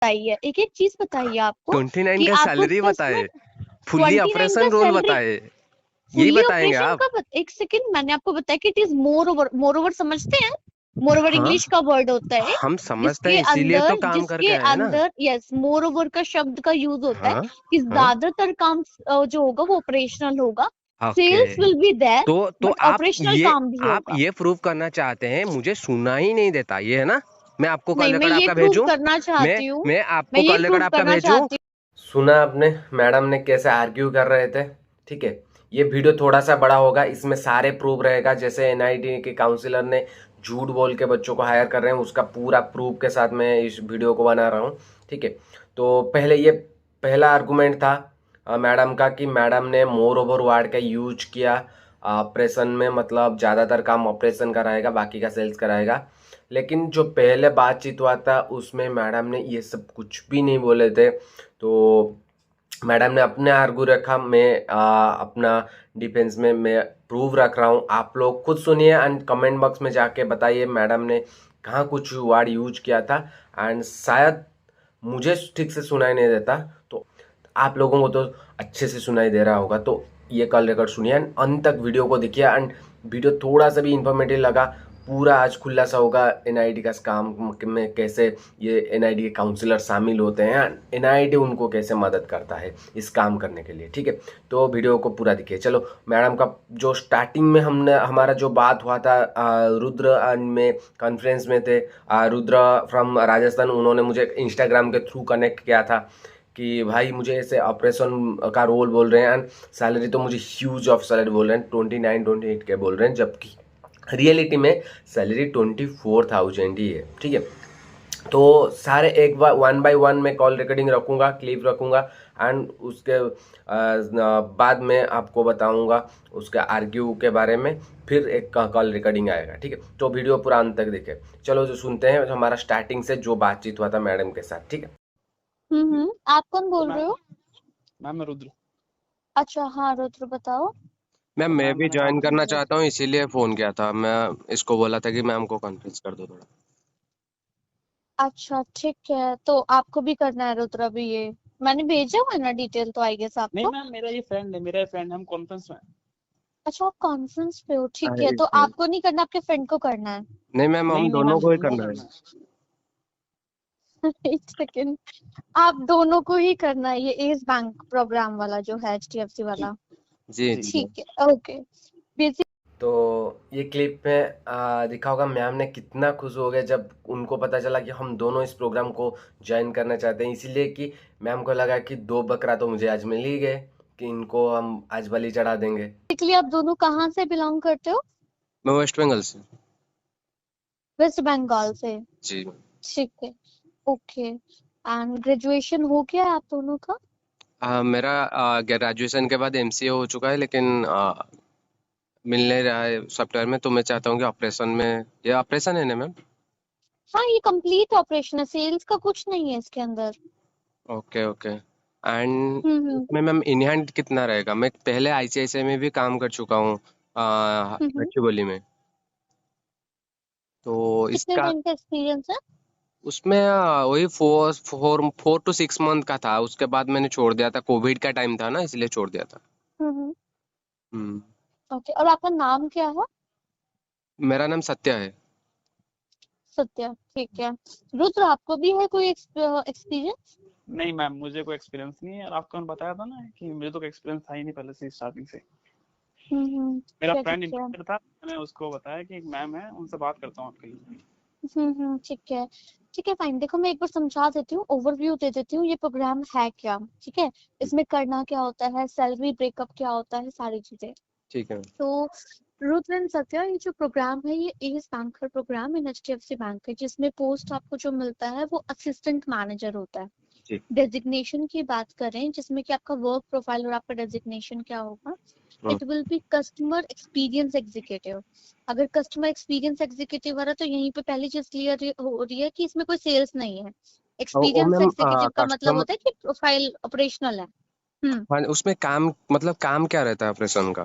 बताइए, एक एक चीज बताइए आपको 29 कि का आपको सैलरी 10 बताए, मिनट फुल्ली 29 का ऑपरेशन रोल सैलरी, बताए, यही फुल्ली बताएंगे ऑपरेशन आप? का एक सेकंड, मैंने आपको बताया कि इट इज मोर ओवर समझते हैं? मोर ओवर हाँ, इंग्लिश का वर्ड होता है हम समझते हैं, इसीलिए तो काम करके जिसके आए हैं ना। अंदर यस मोर ओवर का शब्द का यूज होता है हाँ कि हाँ, ज्यादातर काम जो होगा वो ऑपरेशनल होगा। Okay. Sales will be there तो बट ऑपरेशनल काम भी आप होगा। ये प्रूव करना चाहते हैं, मुझे सुना ही नहीं देता, ये है ना? मैं आपको कॉल नहीं, मैं रिकॉर्ड ये आपका प्रूव भेजूं? करना मैं चाहती हूँ, मैं मैं आपको ये कॉल रिकॉर्ड प्रूव आपका करना भेजूं? चाहती सुना आपने मैडम ने कैसे आर्ग्यू कर रहे थे? ठीक है, ये वीडियो थोड़ा सा बड़ा होगा, इसमें सारे प्रूफ रहेगा। जैसे एनआईटी के काउंसलर ने झूठ बोल के बच्चों को हायर कर रहे हैं, उसका पूरा प्रूफ के साथ मैं इस वीडियो को बना रहा हूँ। ठीक है, तो पहले ये पहला आर्गुमेंट था मैडम का कि मैडम ने मोर ओवर वार्ड का यूज किया ऑपरेशन में, मतलब ज़्यादातर काम ऑपरेशन का रहेगा, बाकी का सेल्स का रहेगा। लेकिन जो पहले बातचीत हुआ था उसमें मैडम ने ये सब कुछ भी नहीं बोले थे। तो मैडम ने अपने आर्गू रखा, मैं अपना डिफेंस में मैं प्रूव रख रहा हूँ। आप लोग खुद सुनिए एंड कमेंट बॉक्स में जाके बताइए मैडम ने कहाँ कुछ वर्ड यूज किया था। एंड शायद मुझे ठीक से सुनाई नहीं देता, तो आप लोगों को तो अच्छे से सुनाई दे रहा होगा। तो ये कॉल रिकॉर्ड सुनिए एंड अंत तक वीडियो को देखिए। एंड वीडियो थोड़ा सा भी इंफॉर्मेटिव लगा, पूरा आज खुलासा होगा एनआईटी का काम में, कैसे ये एनआईटी के काउंसलर शामिल होते हैं, एनआईटी उनको कैसे मदद करता है इस काम करने के लिए। ठीक है, तो वीडियो को पूरा देखिए। चलो, मैडम का जो स्टार्टिंग में हमने हमारा जो बात हुआ था रुद्र में कॉन्फ्रेंस में थे, रुद्र फ्रॉम राजस्थान, उन्होंने मुझे इंस्टाग्राम के थ्रू कनेक्ट किया था कि भाई मुझे ऐसे ऑपरेशन का रोल बोल रहे हैं एंड सैलरी तो मुझे ह्यूज ऑफ सैलरी बोल रहे हैं, 29-28 के बोल रहे हैं, जबकि रियलिटी में सैलरी 24,000 ही है। ठीक है, तो सारे एक बार वन बाय वन में कॉल रिकॉर्डिंग रखूंगा, क्लिप रखूंगा एंड उसके बाद में आपको बताऊंगा उसके आर्ग्यू के बारे में, फिर एक कॉल रिकॉर्डिंग आएगा। ठीक है, तो वीडियो पूरा अंत तक देखें। चलो जो सुनते हैं हमारा स्टार्टिंग से जो बातचीत हुआ था मैडम के साथ। ठीक है, आप कौन बोल रहे हो? मैम मैं रुद्र। अच्छा, हाँ रुद्र बताओ। मैम मैं भी मैंने ज्वाइन काम करना किया। चाहता हूँ, इसीलिए फोन किया था। मैं इसको बोला था कि मैम को कॉन्फ्रेंस कर दो थोड़ा। अच्छा ठीक है, तो आपको भी करना है रुद्र अभी? ये मैंने भेजा हुआ है ना डिटेल, तो आई गेस नहीं आपको। मैम, मेरा ये फ्रेंड है, मेरा फ्रेंड, हम कॉन्फ्रेंस में हैं। अच्छा, आप कॉन्फ्रेंस पे हो, ठीक है, तो नहीं आपको नहीं करना, आपके फ्रेंड को करना है। मैम, हम नहीं नहीं दोनों मैम, को ही हमको करना है। करना है। एक सेकेंड, आप दोनों को ही करना है, ये एस बैंक प्रोग्राम वाला जो है, एचडीएफसी जी वाला। जी जी। जी ठीक है, ओके। बेसिक तो ये क्लिप में दिखा होगा मैम ने कितना खुश हो गए जब उनको पता चला कि हम दोनों इस प्रोग्राम को ज्वाइन करना चाहते हैं, इसीलिए कि मैम को लगा कि दो बकरा तो मुझे आज मिल ही गए, कि इनको हम आज बलि चढ़ा देंगे। बेसिकली आप दोनों कहाँ से बिलोंग करते हो? मैं वेस्ट बंगाल से। वेस्ट बंगाल से। जी। ठीक है, ओके। एंड ग्रेजुएशन हो गया है आप दोनों का? मेरा ग्रेजुएशन के बाद एमसीए हो चुका है, लेकिन मिल नहीं रहा है सॉफ्टवेयर में, तो मैं चाहता हूँ कि ऑपरेशन में, ये ऑपरेशन है ना मैम? हाँ, ये कंप्लीट ऑपरेशन है, सेल्स का कुछ नहीं है इसके अंदर। Okay okay. एंड हम्म। इसमें मैम इन हैंड कितना रहेगा? मैं पहले आईसीआईसीआई में भी काम कर चुका हूँ, हम्म। गच्चीबोली में, तो कितने इसका टाइम का एक्सपीरियंस है? उसमें वही 4 to 6 month का था। उसके बाद मैंने छोड़ दिया था, कोविड का टाइम था ना, इसलिए छोड़ दिया था। हम्म। हम्म। ओके, और आपका नाम क्या है? मेरा नाम सत्या है। सत्या, ठीक है। रुद्र, आपको भी है कोई एक्सपीरियंस? नहीं मैम, मुझे कोई एक्सपीरियंस नहीं है। और आपको बताया था ना कि मुझे तो कोई एक्सपीरियंस था ही नहीं पहले से, स्टार्टिंग से। मेरा ठीक है, फ्रेंड ठीक है। इंटरेस्टेड था, मैंने उसको बताया कि एक मैम है, उनसे बात करता हूँ आपके लिए। ठीक है। ठीक है, फाइन। देखो, मैं एक बार समझा देती हूँ, ओवरव्यू दे देती हूँ, ये प्रोग्राम है क्या, ठीक है, इसमें करना क्या होता है, सैलरी ब्रेकअप क्या होता है, सारी चीजें। ठीक है। तो रुद्र एंड सत्या, ये जो प्रोग्राम है ये एस बैंकर प्रोग्राम इन एचडीएफसी बैंक है, जिसमें पोस्ट आपको जो मिलता है वो असिस्टेंट मैनेजर होता है। जी। डेजिग्नेशन की बात करें, जिसमें कि आपका वर्क प्रोफाइल और आपका डेजिग्नेशन क्या होगा, हाँ। It will be customer experience executive. अगर कस्टमर एक्सपीरियंस एग्जीक्यूटिव वाला, तो यहीं पे पहली चीज क्लियर हो रही है कि इसमें कोई सेल्स नहीं है। ओ एक्सपीरियंस मैम, एग्जीक्यूटिव का मतलब कस्टमर, होता है कि प्रोफाइल ऑपरेशनल है। हाँ, उसमें काम, मतलब काम क्या रहता है ऑपरेशन का?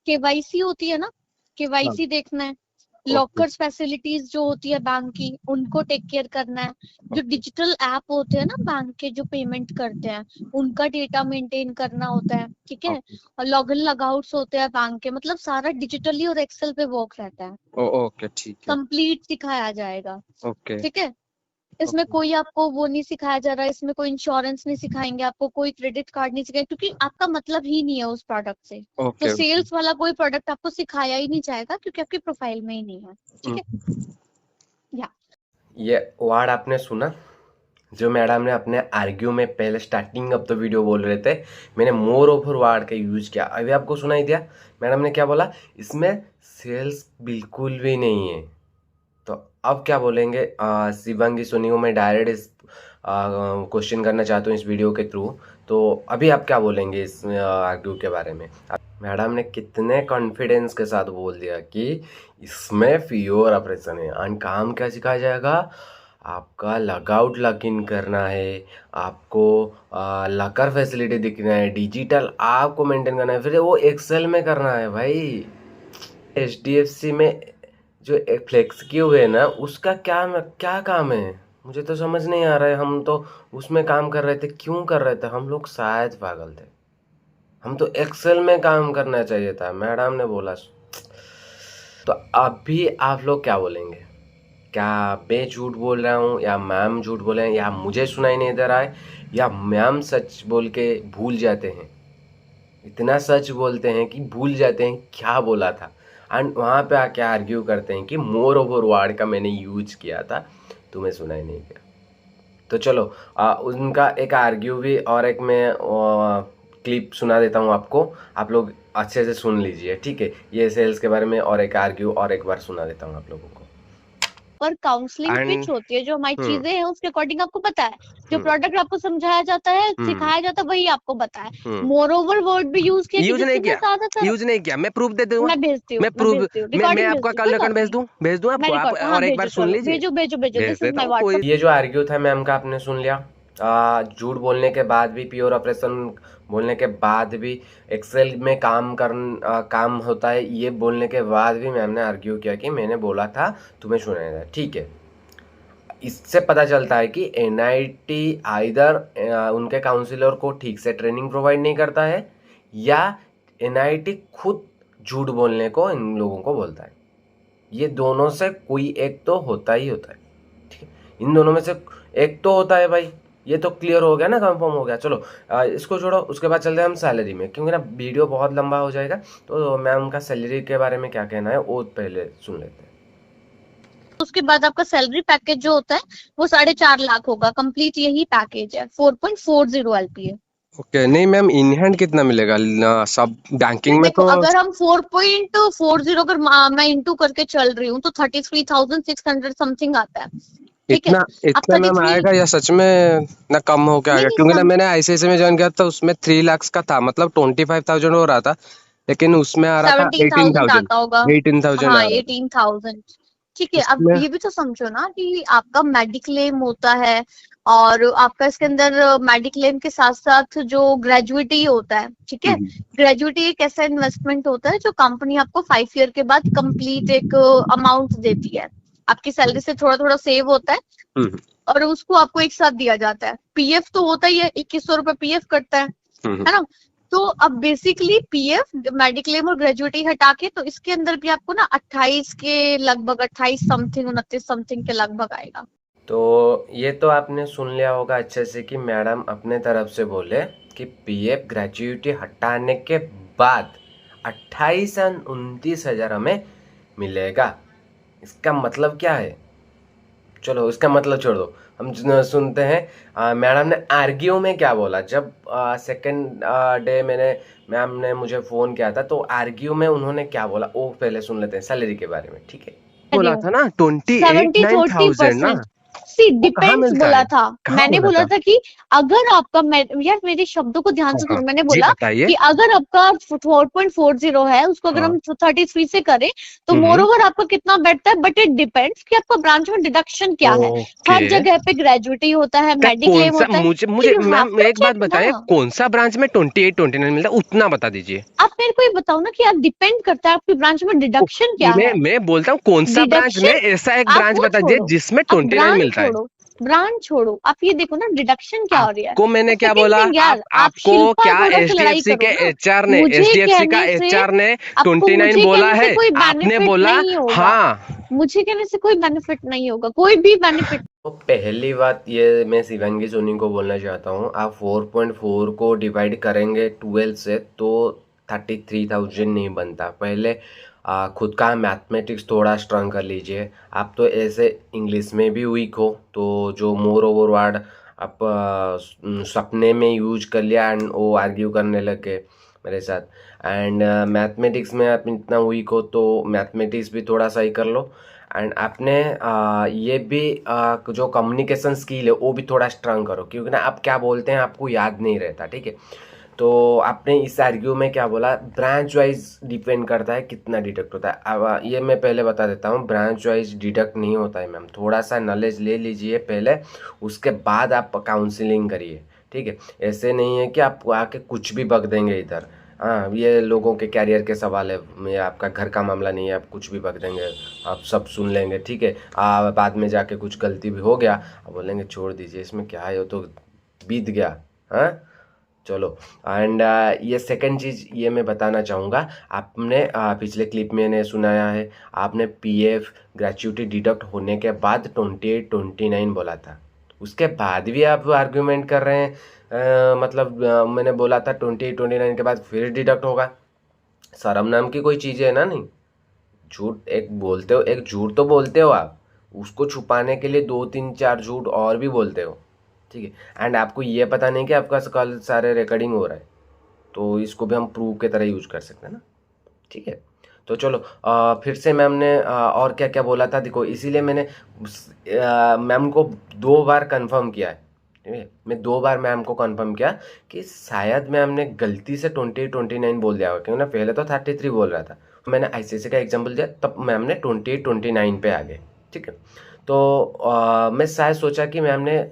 केवाईसी होती है ना, हाँ। केवाईसी देखना है, लॉकर्स फैसिलिटीज जो होती है बैंक की, उनको टेक केयर करना है। जो डिजिटल ऐप होते हैं ना बैंक के, जो पेमेंट करते हैं, उनका डेटा मेंटेन करना होता है, ठीक है। और लॉग इन लॉगआउट्स होते हैं बैंक के, मतलब सारा डिजिटली और एक्सेल पे वर्क रहता है। ओके ठीक है। कंप्लीट सिखाया जाएगा, ओके ठीक है। इसमें ओके कोई आपको वो नहीं सिखाया जा रहा है, इसमें कोई इंश्योरेंस नहीं सिखाएंगे आपको, कोई क्रेडिट कार्ड नहीं सिखाएंगे, क्योंकि आपका मतलब ही नहीं है उस प्रोडक्ट से। तो ओके सेल्स वाला कोई प्रोडक्ट आपको सिखाया ही नहीं जाएगा, क्योंकि आपकी प्रोफाइल में ही नहीं है, ठीक है। या ये वर्ड आपने सुना जो मैडम ने अपने आर्ग्यू में पहले स्टार्टिंग अब तो वीडियो बोल रहे थे, मैंने मोर ओवर वर्ड का यूज किया, अभी आपको सुनाई दिया मैडम ने क्या बोला, इसमें सेल्स बिल्कुल भी नहीं है। तो अब क्या बोलेंगे शिवांगी सोनी को मैं डायरेक्ट इस क्वेश्चन करना चाहता हूँ इस वीडियो के थ्रू। तो अभी आप क्या बोलेंगे इस आर्ग्यू के बारे में? मैडम ने कितने कॉन्फिडेंस के साथ बोल दिया कि इसमें प्योर ऑपरेशन है एंड काम क्या सिखाया जाएगा, आपका लॉगआउट लॉग इन करना है, आपको लॉकर फैसिलिटी दिखना है, डिजिटल आपको मेंटेन करना है, फिर वो एक्सेल में करना है भाई। HDFC में जो एक फ्लेक्स क्यूब है ना, उसका क्या काम है मुझे तो समझ नहीं आ रहा है। हम तो उसमें काम कर रहे थे, क्यों कर रहे थे हम लोग? शायद पागल थे, हम तो एक्सेल में काम करना चाहिए था, मैडम ने बोला। तो अभी आप लोग क्या बोलेंगे? क्या मैं झूठ बोल रहा हूँ या मैम झूठ बोल रहे हैं, या मुझे सुनाई नहीं दे रहा है, या मैम सच बोल के भूल जाते हैं? इतना सच बोलते हैं कि भूल जाते हैं क्या बोला था, एंड वहाँ पे आके आर्ग्यू करते हैं कि मोर ओवर वर्ड का मैंने यूज किया था, तुम्हें सुनाई नहीं दिया। तो चलो उनका एक आर्ग्यू भी और एक मैं क्लिप सुना देता हूँ आपको, आप लोग अच्छे से सुन लीजिए, ठीक है। ये सेल्स के बारे में और एक आर्ग्यू और एक बार सुना देता हूँ आप लोगों को। और काउंसलिंग एंड पिच होती है, जो हमारी हम्म चीजें हैं उसके अकॉर्डिंग आपको पता है, जो हम्म प्रोडक्ट आपको समझाया जाता है, हम्म सिखाया जाता है, वही आपको पता है। हम्म मोर ओवर वर्ड भी यूज किया कि यूज नहीं जिससे मैं किया, ज्यादातर यूज नहीं किया, मैं प्रूफ दे दूंगा। मैं भेजती हूँ, मैं मैं प्रूफ भेजती हूँ, मैं रिकॉर्डिंग आपका भेजती हूँ, कल कोई रिकॉर्ड बात भेज नहीं। दूं, भेज दूं मैं आपको, आप रिकॉर्ड, हाँ और एक बार भेजो, सुन चलो लीजिए। भेजो भेजो भेजो, भेज दिस इज देता माई हूँ व्हाट्सएप। कोई। ये जो आर्ग्यू था मैम का आपने सुन लिया, झूठ बोलने के बाद भी, प्योर ऑपरेशन बोलने के बाद भी, एक्सेल में काम होता है ये बोलने के बाद भी मैम ने आर्ग्यू किया कि मैंने बोला था तुम्हें सुनाया था, ठीक है। इससे पता चलता है कि NIT आइदर उनके काउंसिलर को ठीक से ट्रेनिंग प्रोवाइड नहीं करता है, या NIT खुद झूठ बोलने को इन लोगों को बोलता है। ये दोनों से कोई एक तो होता ही होता है, ठीक है। इन दोनों में से एक तो होता है भाई, ये तो क्लियर हो गया ना, कंफर्म हो गया। चलो इसको छोड़ो, उसके बाद चलते हैं हम सैलरी में, क्योंकि ना वीडियो बहुत लंबा हो जाएगा। तो मैम का सैलरी के बारे में क्या कहना है वो पहले सुन लेते हैं। उसके बाद आपका सैलरी पैकेज जो होता है वो 4.5 लाख होगा, कंप्लीट यही पैकेज है, 4.40 LPA। ओके नहीं मैम, इन हैंड कितना मिलेगा? सब बैंकिंग में देखो, तो अगर हम 4.40 अगर मैं इंटू करके चल रही हूँ तो 33,600 समथिंग आता है, ठीक है। इतना अब इतना मैम 33 आएगा या सच में ना कम हो के नहीं आएगा? नहीं क्योंकि ना मैंने ICICI में ज्वाइन किया था, उसमें 3 लाख का था, मतलब 25,000 हो रहा था, लेकिन उसमें आ रहा था 17,000 18,000। आता होगा, 18,000 हाँ आ रहा था 18,000, ठीक है। अब उसमें। ये भी तो समझो ना कि आपका मेडिक्लेम होता है, और आपका इसके अंदर मेडिक्लेम के साथ साथ जो ग्रेजुएटी होता है, ठीक है। हम्म ग्रेजुएटी एक ऐसा इन्वेस्टमेंट होता है जो कंपनी आपको 5 ईयर के बाद कंप्लीट एक अमाउंट देती है, आपकी सैलरी से थोड़ा थोड़ा सेव होता है, हम्म और उसको आपको एक साथ दिया जाता है। पीएफ तो होता ही है, 2100 रुपए पीएफ कटता है ना। तो अब बेसिकली पीएफ, मेडिक्लेम और ग्रेजुएटी हटा के, तो इसके अंदर भी आपको ना 28 के लगभग, 28 समथिंग, 29 समथिंग के लगभग आएगा। तो ये तो आपने सुन लिया होगा अच्छे से कि मैडम अपने तरफ से बोले कि PF ग्रेजुएटी हटाने के बाद 28 और 29,000 हमें मिलेगा। इसका मतलब क्या है? चलो इसका मतलब छोड़ दो, हम सुनते हैं मैडम ने आर्ग्यू में क्या बोला। जब सेकंड डे मैम ने मुझे फ़ोन किया था, तो आर्ग्यू में उन्होंने क्या बोला वो पहले सुन लेते हैं सैलरी के बारे में, ठीक है। बोला था ना 28,9,000 ना, 70-30%। सी वो कहाँ डिपेंड्स मिलता बोला है? था, कहाँ मैंने बोला बोला था? था कि अगर आपका यार मेरे शब्दों को ध्यान हाँ से हाँ सुनो, मैंने जी बोला बताइए। कि अगर आपका 4.40 है, उसको अगर हाँ हम 33 से करें तो मोर ओवर आपका कितना बैठता है, बट इट डिपेंड्स कि आपका ब्रांच में डिडक्शन क्या है। ओके। हर जगह पे ग्रेजुएटी होता है, क्या कौन मेडिक्लेम सा, होता है, मुझे तो मुझे यू हैव मैम टू एक बात चेक बताइए, ना। कौन सा ब्रांच में 28-29 मिलता है, उतना बता दीजिए। आप मेरे को ये बताओ ना कि आप डिपेंड करता है आपकी ब्रांच में ओ, डिडक्शन क्या है। मैं बोलता हूँ कौन सा ब्रांच में, डिडक्शन, ऐसा एक आप ब्रांच वो बता दीजिए छोड़ो, जिसमें आप 29 ब्रांच मिलता है। छोड़ो, ब्रांच छोड़ो, आप ये देखो ना डिडक्शन क्या हो रही है। आपको मैंने क्या सेकंड बोला, थिंग आप यार, आप आपको शिल्पा क्या अरोड़ा से लड़ाई एचडीएफसी के करो ना। एचआर ने मुझे एचडीएफसी का कहने से एचआर ने आपको 29 मुझे बोला कहने से है, कोई आपने बेनिफिट बोला नहीं होगा, हाँ। मुझे कहने से कोई बेनिफिट नहीं होगा, कोई भी बेनिफिट। तो पहली बात ये मैं शिवांगी सोनी को बोलना चाहता हूँ, आप 4.4 को डिवाइड करेंगे 12 से तो 33,000 नहीं बनता। पहले खुद का मैथमेटिक्स थोड़ा स्ट्रांग कर लीजिए। आप तो ऐसे इंग्लिश में भी वीक हो, तो जो मोर ओवर वर्ड आप सपने में यूज कर लिया एंड वो आर्ग्यू करने लगे मेरे साथ। एंड मैथमेटिक्स में आप इतना वीक हो तो मैथमेटिक्स भी थोड़ा सही कर लो। एंड आपने ये भी जो कम्युनिकेशन स्किल है वो भी थोड़ा स्ट्रांग करो, क्योंकि ना आप क्या बोलते हैं आपको याद नहीं रहता, ठीक है। तो आपने इस आर्ग्यू में क्या बोला, ब्रांच वाइज डिपेंड करता है कितना डिडक्ट होता है। अब ये मैं पहले बता देता हूँ, ब्रांच वाइज डिडक्ट नहीं होता है मैम, थोड़ा सा नॉलेज ले लीजिए पहले, उसके बाद आप काउंसलिंग करिए, ठीक है। ऐसे नहीं है कि आप आके कुछ भी बक देंगे इधर। हाँ, ये लोगों के कैरियर के सवाल है, ये आपका घर का मामला नहीं है, आप कुछ भी बक देंगे, आप सब सुन लेंगे, ठीक है। बाद में जाके कुछ गलती भी हो गया, आप बोलेंगे छोड़ दीजिए इसमें क्या है, वो तो बीत गया। हाँ चलो। एंड ये सेकंड चीज़ ये मैं बताना चाहूँगा, आपने पिछले क्लिप में ने सुनाया है, आपने पीएफ ग्रेच्युटी डिडक्ट होने के बाद 28-29 बोला था, उसके बाद भी आप आर्ग्यूमेंट कर रहे हैं। मतलब मैंने बोला था 28-29 के बाद फिर डिडक्ट होगा। शर्म नाम की कोई चीज़ है ना? नहीं, झूठ एक बोलते हो, एक झूठ तो बोलते हो आप, उसको छुपाने के लिए 2-3-4 झूठ और भी बोलते हो, ठीक है। एंड आपको ये पता नहीं कि आपका कल सारे रिकॉर्डिंग हो रहा है, तो इसको भी हम प्रूव के तरह यूज कर सकते हैं ना, ठीक है। तो चलो फिर से मैम ने और क्या क्या बोला था देखो, इसीलिए मैंने मैम को 2 बार कंफर्म किया है, ठीक है। मैं 2 बार मैम को कंफर्म किया कि शायद मैम ने गलती से 28-29 बोल दिया होगा, क्योंकि ना पहले तो 33 बोल रहा था। मैंने आईसीएसई का एग्जाम्पल दिया तब मैम ने 28-29 पे आ गए, ठीक है। तो मैं शायद सोचा कि मैम ने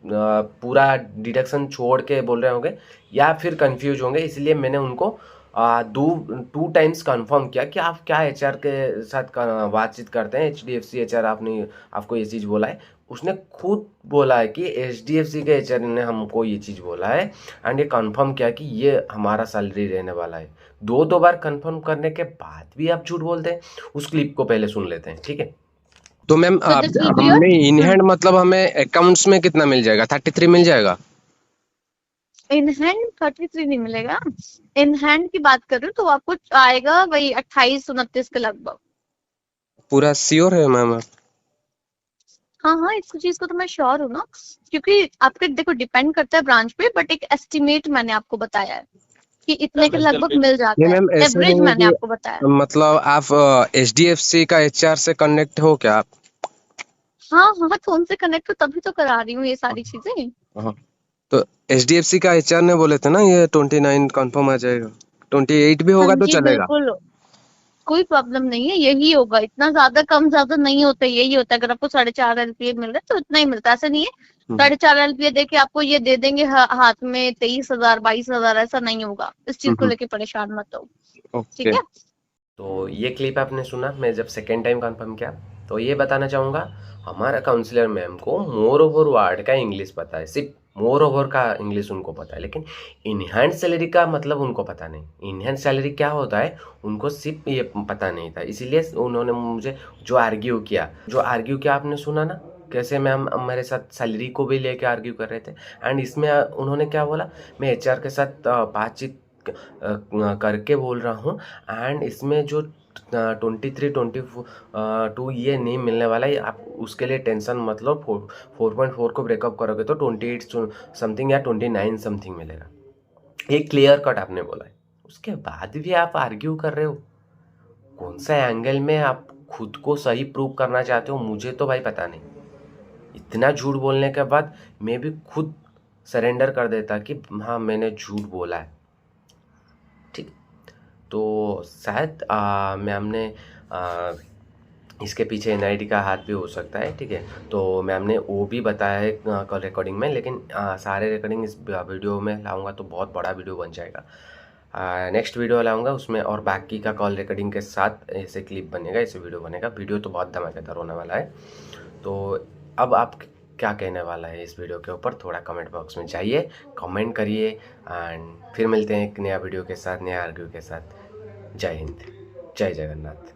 पूरा डिडक्शन छोड़ के बोल रहे होंगे या फिर कंफ्यूज होंगे, इसलिए मैंने उनको 2 टाइम्स कंफर्म किया कि आप क्या एचआर के साथ बातचीत करते हैं, एचडीएफसी एचआर आपने आपको ये चीज़ बोला है। उसने खुद बोला है कि एचडीएफसी के एचआर ने हमको ये चीज़ बोला है, एंड ये कंफर्म किया कि ये हमारा सैलरी रहने वाला है। 2 बार कंफर्म करने के बाद भी आप झूठ बोलते हैं। उस क्लिप को पहले सुन लेते हैं, ठीक है। तो मैम So the CBO, हमने इन हैंड मतलब हमें अकाउंट्स में कितना मिल जाएगा, 33 मिल जाएगा? इन हैंड 33 नहीं मिलेगा। इन हैंड की बात करूँ तो आपको आएगा वही 28-29 के लगभग। पूरा श्योर है मैम आप? हाँ हाँ, इस चीज को तो मैं श्योर हूँ ना, क्योंकि आपके देखो डिपेंड करता है ब्रांच पे, बट एक एस्टिमेट मैंने आपको बताया है कि इतने के लगभग मिल ये जाता है, मैम ऐसा एवरेज नहीं है मैंने कि आपको बताया। मतलब आप एचडीएफसी का एचआर से कनेक्ट हो क्या आप? हाँ हाँ, तो उनसे कनेक्ट तभी तो करा रही हूँ ये सारी चीजें। हाँ, तो एचडीएफसी का एचआर ने बोले थे ना ये 29 कंफर्म आ जाएगा, 28 भी हाँ होगा तो जी चलेगा? बिल्कुल, कोई प्रॉब्लम नहीं है, यही होगा, इतना ज्यादा कम ज्यादा नहीं होता, यही होता है। अगर आपको 4.5 LPA मिल रहा है तो इतना ही मिलता है, ऐसा नहीं है 4.5 LPA देके आपको ये दे देंगे हाथ में 23,000 22,000, ऐसा नहीं होगा। इस चीज को हम्म, लेके परेशान मत हो, ओके। ठीक है। तो ये क्लिप आपने सुना, मैं जब सेकेंड टाइम कंफर्म किया तो ये बताना चाहूँगा, हमारा काउंसलर मैम को मोर ओवर वर्ड का इंग्लिश पता है, सिर्फ मोर ओवर का इंग्लिश उनको पता है, लेकिन इनहैंड सैलरी का मतलब उनको पता नहीं। इनहैंड सैलरी क्या होता है उनको सिर्फ ये पता नहीं था, इसीलिए उन्होंने मुझे जो आर्ग्यू किया आपने सुना ना, कैसे मैम मेरे साथ सैलरी को भी लेके आर्ग्यू कर रहे थे। एंड इसमें उन्होंने क्या बोला, मैं एचआर के साथ बातचीत करके बोल रहा हूँ, एंड इसमें जो 23-22 ये नहीं मिलने वाला है, आप उसके लिए टेंशन मतलब 4.4 को ब्रेकअप करोगे तो 28 समथिंग या 29 समथिंग मिलेगा। एक क्लियर कट आपने बोला है, उसके बाद भी आप आर्ग्यू कर रहे हो। कौन सा एंगल में आप खुद को सही प्रूव करना चाहते हो मुझे तो भाई पता नहीं, इतना झूठ बोलने के बाद मैं भी खुद सरेंडर कर देता कि हाँ मैंने झूठ बोला है। ठीक, तो शायद मैम ने इसके पीछे एनआईडी का हाथ भी हो सकता है। ठीक है, तो मैम ने वो भी बताया है कल रिकॉर्डिंग में, लेकिन सारे रिकॉर्डिंग इस वीडियो में लाऊंगा तो बहुत बड़ा वीडियो बन जाएगा। नेक्स्ट वीडियो लाऊंगा उसमें, और बाकी का कॉल रिकॉर्डिंग के साथ ऐसे क्लिप बनेगा, ऐसे वीडियो बनेगा। वीडियो तो बहुत धमाकेदार होने वाला है। तो अब आप क्या कहने वाला है इस वीडियो के ऊपर, थोड़ा कमेंट बॉक्स में जाइए, कमेंट करिए, एंड फिर मिलते हैं एक नया वीडियो के साथ, नया आर्ग्यू के साथ। जय हिंद, जय जगन्नाथ।